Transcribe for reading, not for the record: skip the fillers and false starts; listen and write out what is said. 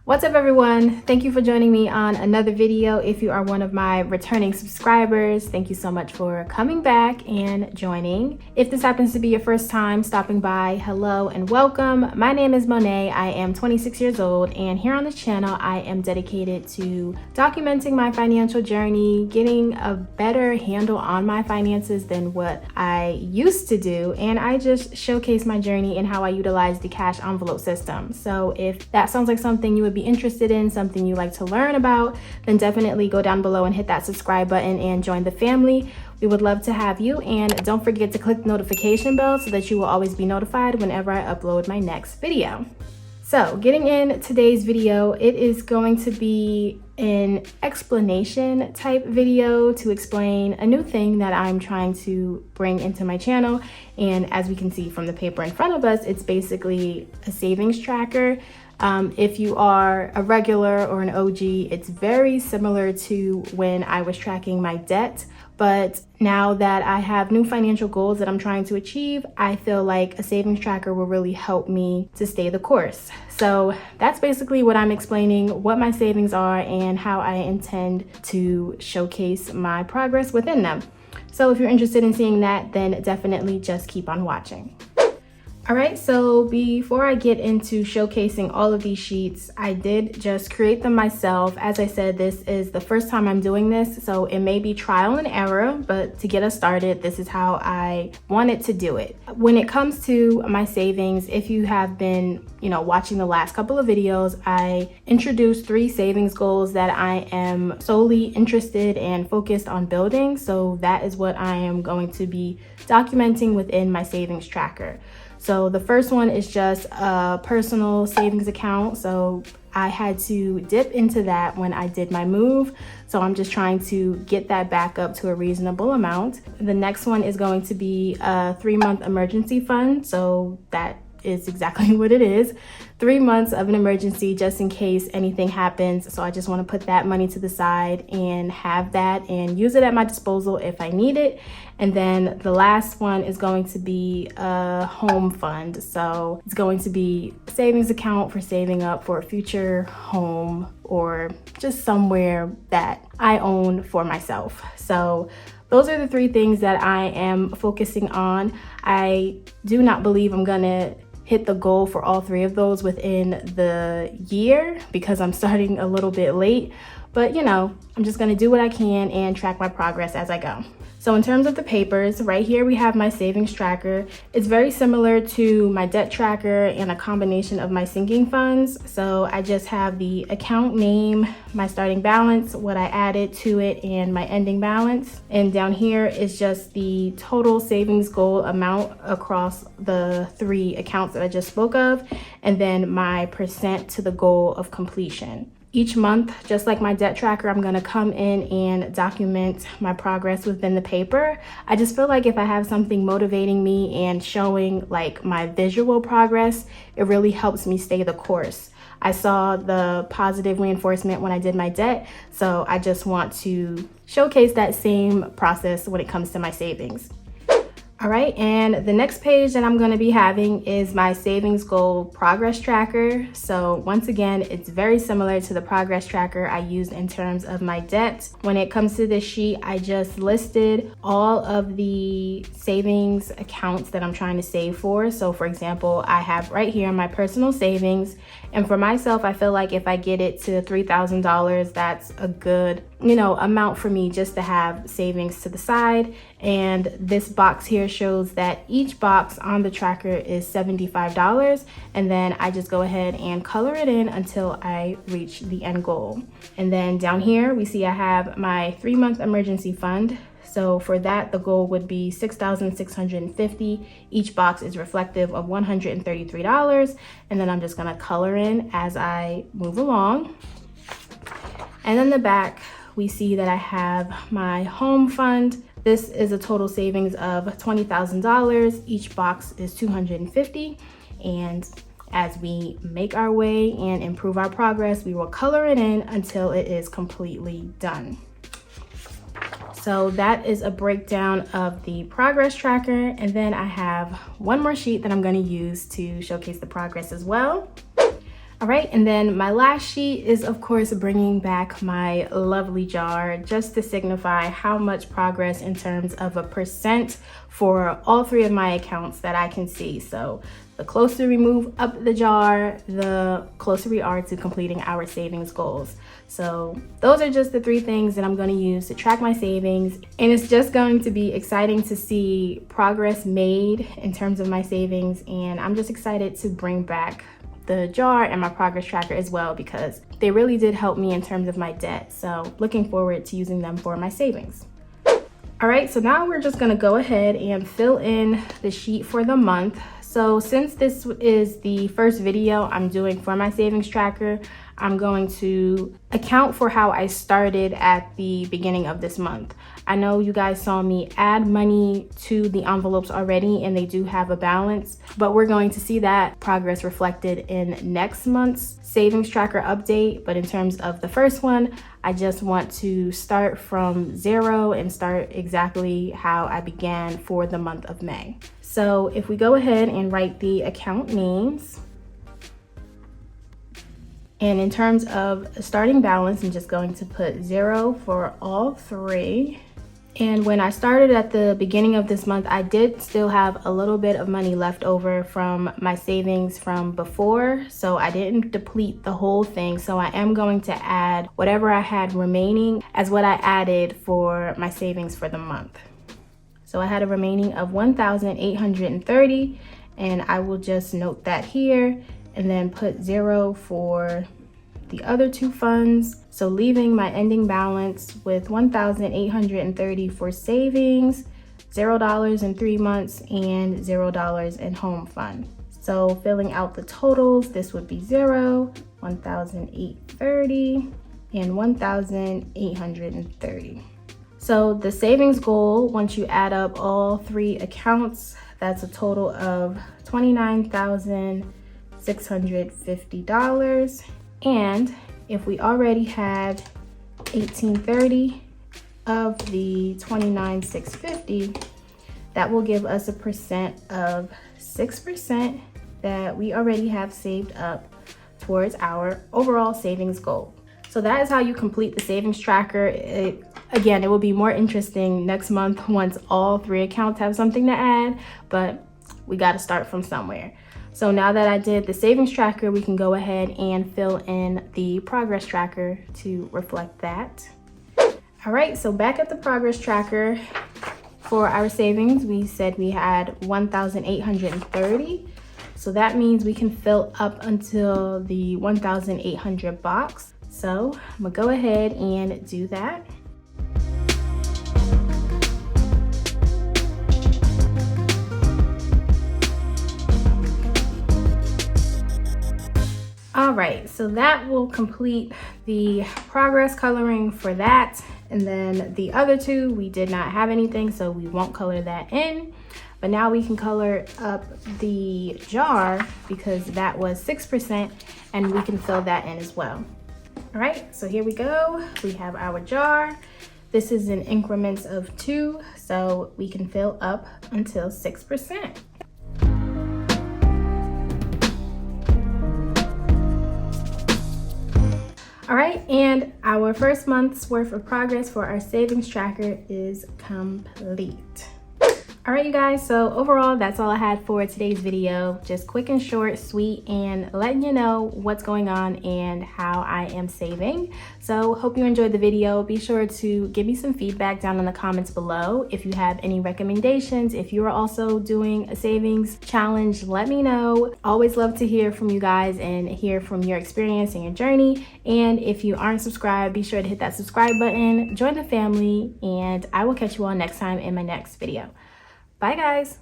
What's up everyone? Thank you for joining me on another video. If you are one of my returning subscribers, thank you so much for coming back and joining. If this happens to be your first time stopping by, hello and welcome. My name is Monet. I am 26 years old, and here on this channel I am dedicated to documenting my financial journey, getting a better handle on my finances than what I used to do, and I just showcase my journey and how I utilize the cash envelope system. So if that sounds like something you would be interested in, something you like to learn about, then definitely go down below and hit that subscribe button and join the family. We would love to have you, and don't forget to click the notification bell so that you will always be notified whenever I upload my next video. So getting in today's video, it is going to be an explanation type video to explain a new thing that I'm trying to bring into my channel. And as we can see from the paper in front of us, it's basically a savings tracker. If you are a regular or an OG, it's very similar to when I was tracking my debt. But now that I have new financial goals that I'm trying to achieve, I feel like a savings tracker will really help me to stay the course. So that's basically what I'm explaining, what my savings are and how I intend to showcase my progress within them. So if you're interested in seeing that, then definitely just keep on watching. All right, so before I get into showcasing all of these sheets, I did just create them myself. As I said, this is the first time I'm doing this, so it may be trial and error, but to get us started, this is how I wanted to do it. When it comes to my savings, if you have been, watching the last couple of videos, I introduced 3 savings goals that I am solely interested and focused on building. So that is what I am going to be documenting within my savings tracker. So the first one is just a personal savings account. So I had to dip into that when I did my move. So I'm just trying to get that back up to a reasonable amount. The next one is going to be a 3-month emergency fund. So that is exactly what it is. 3 months of an emergency just in case anything happens. So I just want to put that money to the side and have that and use it at my disposal if I need it. And then the last one is going to be a home fund. So it's going to be a savings account for saving up for a future home or just somewhere that I own for myself. So those are the 3 things that I am focusing on. I do not believe I'm gonna hit the goal for all 3 of those within the year because I'm starting a little bit late, but I'm just gonna do what I can and track my progress as I go. So in terms of the papers, right here we have my savings tracker. It's very similar to my debt tracker and a combination of my sinking funds. So I just have the account name, my starting balance, what I added to it, and my ending balance. And down here is just the total savings goal amount across the 3 accounts that I just spoke of, and then my percent to the goal of completion. Each month, just like my debt tracker, I'm gonna come in and document my progress within the paper. I just feel like if I have something motivating me and showing like my visual progress, it really helps me stay the course. I saw the positive reinforcement when I did my debt, so I just want to showcase that same process when it comes to my savings. All right, and the next page that I'm going to be having is my savings goal progress tracker. So once again, it's very similar to the progress tracker I used in terms of my debt. When it comes to this sheet, I just listed all of the savings accounts that I'm trying to save for. So for example, I have right here my personal savings. And for myself, I feel like if I get it to $3,000, that's a good, amount for me just to have savings to the side. And this box here shows that each box on the tracker is $75. And then I just go ahead and color it in until I reach the end goal. And then down here, we see I have my 3-month emergency fund. So for that, the goal would be $6,650. Each box is reflective of $133. And then I'm just gonna color in as I move along. And then the back, we see that I have my home fund. This is a total savings of $20,000. Each box is $250. And as we make our way and improve our progress, we will color it in until it is completely done. So that is a breakdown of the progress tracker. And then I have one more sheet that I'm going to use to showcase the progress as well. All right, and then my last sheet is of course bringing back my lovely jar just to signify how much progress in terms of a percent for all three of my accounts that I can see. So the closer we move up the jar, the closer we are to completing our savings goals. So those are just the three things that I'm going to use to track my savings. And it's just going to be exciting to see progress made in terms of my savings. And I'm just excited to bring back the jar and my progress tracker as well, because they really did help me in terms of my debt. So looking forward to using them for my savings. All right, so now we're just gonna go ahead and fill in the sheet for the month. So since this is the first video I'm doing for my savings tracker, I'm going to account for how I started at the beginning of this month. I know you guys saw me add money to the envelopes already and they do have a balance, but we're going to see that progress reflected in next month's savings tracker update. But in terms of the first one, I just want to start from zero and start exactly how I began for the month of May. So if we go ahead and write the account names, and in terms of starting balance, I'm just going to put 0 for all three. And when I started at the beginning of this month, I did still have a little bit of money left over from my savings from before. So I didn't deplete the whole thing. So I am going to add whatever I had remaining as what I added for my savings for the month. So I had a remaining of $1,830, and I will just note that here and then put 0 for the other two funds. So leaving my ending balance with $1,830 for savings, $0 in 3 months, and $0 in home fund. So filling out the totals, this would be 0, 1,830, and 1,830. So the savings goal, once you add up all three accounts, that's a total of $29,650. And if we already had 1,830 of the 29,650, that will give us a percent of 6% that we already have saved up towards our overall savings goal. So that is how you complete the savings tracker. Again, it will be more interesting next month once all three accounts have something to add, but we got to start from somewhere. So now that I did the savings tracker, we can go ahead and fill in the progress tracker to reflect that. All right, so back at the progress tracker for our savings, we said we had 1,830. So that means we can fill up until the 1,800 box. So I'm gonna go ahead and do that. All right, so that will complete the progress coloring for that. And then the other two, we did not have anything, so we won't color that in. But now we can color up the jar because that was 6%, and we can fill that in as well. All right, so here we go. We have our jar. This is in increments of 2, so we can fill up until 6%. All right, and our first month's worth of progress for our savings tracker is complete. All right, you guys, so overall, that's all I had for today's video. Just quick and short, sweet, and letting you know what's going on and how I am saving. So hope you enjoyed the video. Be sure to give me some feedback down in the comments below. If you have any recommendations, if you are also doing a savings challenge, let me know. Always love to hear from you guys and hear from your experience and your journey. And if you aren't subscribed, be sure to hit that subscribe button, join the family, and I will catch you all next time in my next video. Bye, guys.